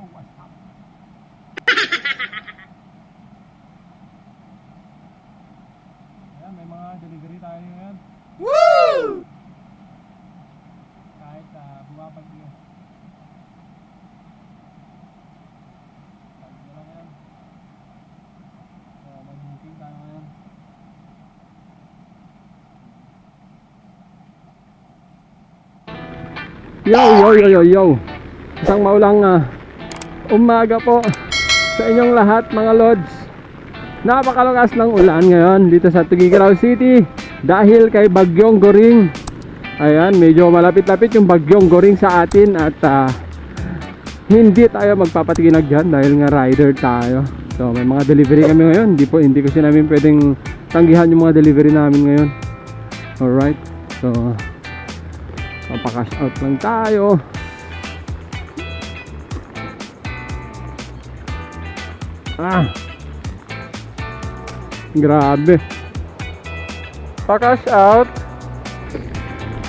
what's up? Ayan, may mga delivery tayo ngayon. Woo! Kahit bumabagyo. Sabi mo lang yan. So, mag-booking tayo ngayon. Yo! Isang maulang umaga po sa inyong lahat mga lods. Napakalakas ng ulan ngayon dito sa Tuguegarao City dahil kay Bagyong Goring. Ayan, medyo malapit-lapit yung Bagyong Goring sa atin at hindi tayo magpapatinag dyan dahil nga rider tayo. So may mga delivery kami ngayon. Hindi kasi namin pwedeng tanggihan yung mga delivery namin ngayon. Alright, so papakash out lang tayo. Grabe. Pa-cash out.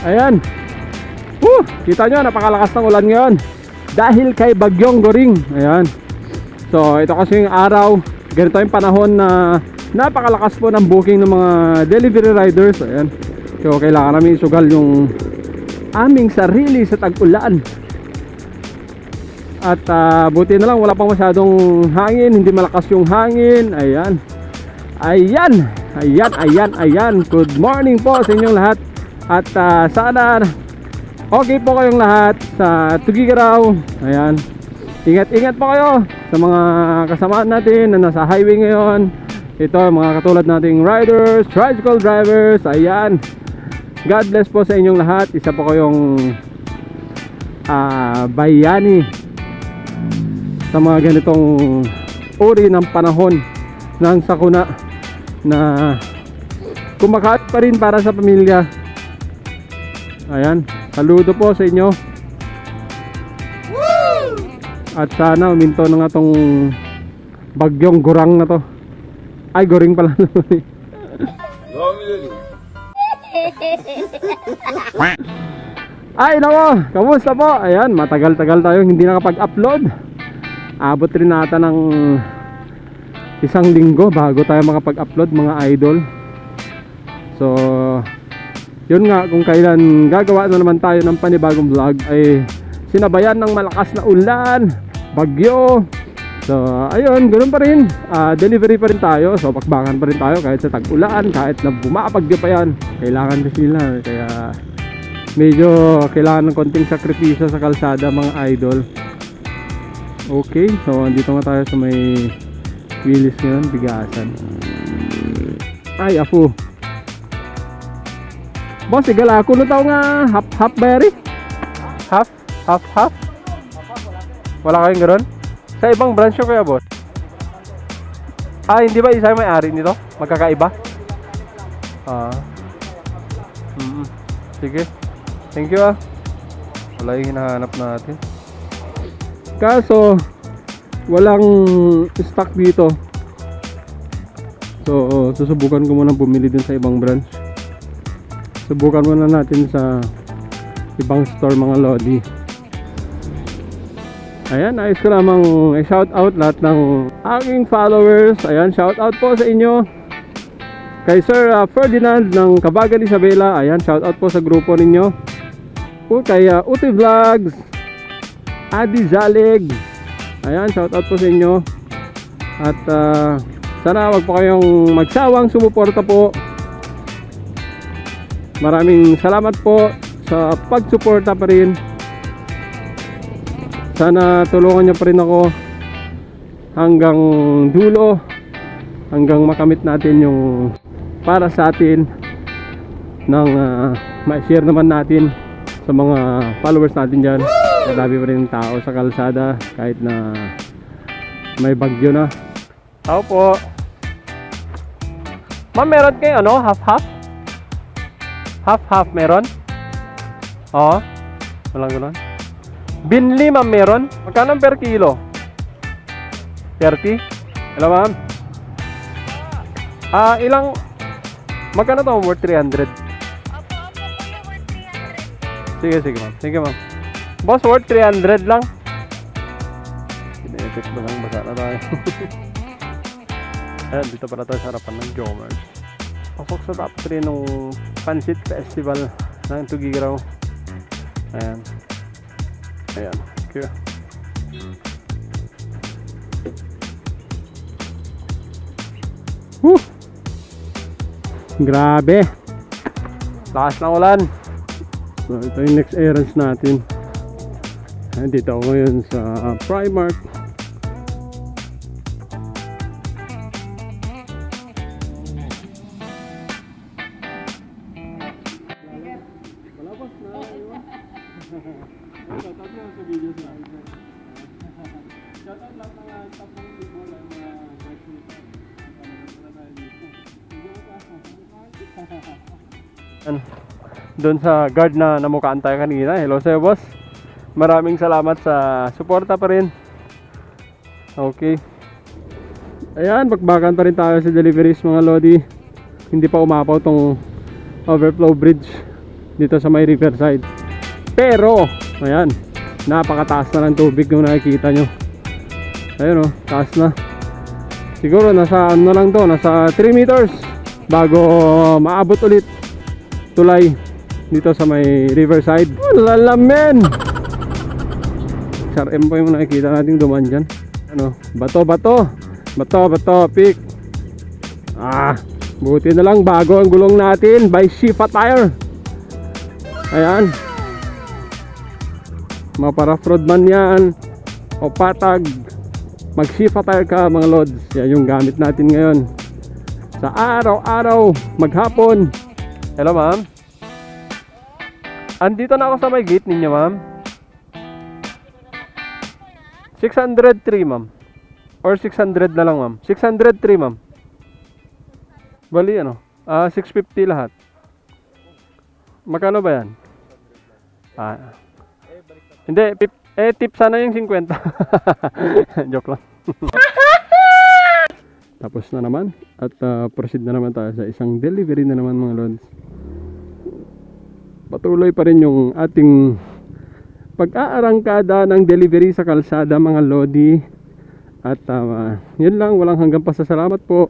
Ayan. Kita nyo, napakalakas ng ulan ngayon dahil kay Bagyong Goring. Ayan. So ito kasi yung araw, ganito yung panahon na napakalakas po ng booking ng mga delivery riders. Ayan. So kailangan namin isugal yung aming sarili sa tag-ulan. At buti na lang wala pang masyadong hangin, hindi malakas yung hangin. Ayan. Good morning po sa inyong lahat. At sana okay po kayong lahat sa Tuguegarao. Ayan. Ingat po kayo sa mga kasamaan natin na nasa highway ngayon. Ito mga katulad nating riders, tricycle drivers. Ayan. God bless po sa inyong lahat. Isa po kayong bayani sa mga ganitong uri ng panahon ng sakuna na kumakain pa rin para sa pamilya. Ayan, saludo po sa inyo. At sana uminto na nga tong Bagyong Gorang na to. Ay, Goring pala. Ay nako, kamusta po? Ayan, matagal-tagal tayo hindi nakapag-upload. Abot rin nata ng isang linggo bago tayo makapag-upload mga idol. So yun nga, kung kailan gagawa na naman tayo ng panibagong vlog ay sinabayan ng malakas na ulan, bagyo. So ayun, ganoon pa rin, delivery pa rin tayo. So pakbakan pa rin tayo kahit sa tag-ulan, kahit na bumabagyo pa yan. Kailangan kasi nila, kaya medyo kailangan ng konting sakripisyo sa kalsada mga idol. Okay, so andito nga tayo sa may Willis ngayon, bigasan. Ay, apo. Boss, igala ako na tao nga half berry? Half? Wala kayong gano'n? Sa ibang branch ko kaya, boss? Hindi ba isa may ari nito? Magkakaiba? Sige. Thank you Wala yung hinahanap natin. Kaso walang stock dito. So susubukan ko muna bumili din sa ibang branch. Subukan muna natin sa ibang store mga lodi. Ayan, ayos ko lamang i-shout out lahat ng aking followers. Ayan, shout out po sa inyo. Kay Sir Ferdinand ng Cabagan Isabela. Ayan, shout out po sa grupo ninyo. Kay Uti Vlogs, Adi Zalig. Ayan, shout out po sa inyo. At sana wag po kayong magsawang sumuporta po. Maraming salamat po sa pagsuporta pa rin. Sana tulungan nyo pa rin ako hanggang dulo, hanggang makamit natin yung para sa atin ng ma-share naman natin sa mga followers natin dyan. Madami pa rin tao sa kalsada kahit na may bagyo na. Tao po. Ma'am, meron kayo ano? Half-half? Half-half meron? Oo. Walang gano'n. Binli ma'am meron? Magkano per kilo? 30? Hello ma'am? Ilang? Magkano to? Worth 300? Sige ma'am. Sige ma'am. Boss, worth 300 lang. Putik, basang-basa na tayo. Ayan, dito pala tayo sa harapan ng Jomar. Pasok sa top 3 nung Pansit Festival ng Tugigaraw. Ayan. Ayan. Okay. Woo! Grabe! Lakas ng ulan! So, ito yung next errands natin. Ayan, dito ako ngayon sa Primark. Doon sa guard na namukaan tayo kanina. Hello sa'yo, boss. Maraming salamat sa suporta pa rin. Okay. Ayan, bakbakan pa rin tayo sa deliveries mga lodi. Hindi pa umapaw tong overflow bridge dito sa may riverside. Pero, ayan, napakataas na ng tubig kung nakikita nyo. Ayun o, taas na. Siguro nasa ano lang to, nasa 3 meters bago maabot ulit tulay dito sa may riverside. Lalamen! SRM po yung nakikita natin duman dyan. Ano, bato, pick. Buti na lang bago ang gulong natin by Shifa Tire. Ayan, mapara-fraud man yan o patag, mag Shifa Tire ka mga lods. Yan yung gamit natin ngayon sa araw-araw, maghapon. Hello ma'am, andito na ako sa may gate ninyo ma'am. 603 ma'am, or 600 na lang ma'am. 603 ma'am. Bali ano, 650 lahat. Magkano ba yan? Hindi, tip sana yung 50. Joke lang. Tapos na naman. At proceed na naman tayo sa isang delivery na naman mga lods. Patuloy pa rin yung ating pag-aarangkada ng delivery sa kalsada mga lodi. At yun lang, walang hanggang pasasalamat po.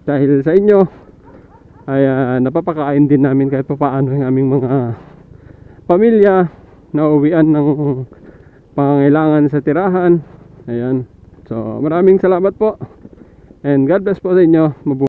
Dahil sa inyo ay napapakain din namin kahit pa paano yung aming mga pamilya na uwian ng pangangailangan sa tirahan. Ayan. So maraming salamat po. And God bless po sa inyo. Mabuhay.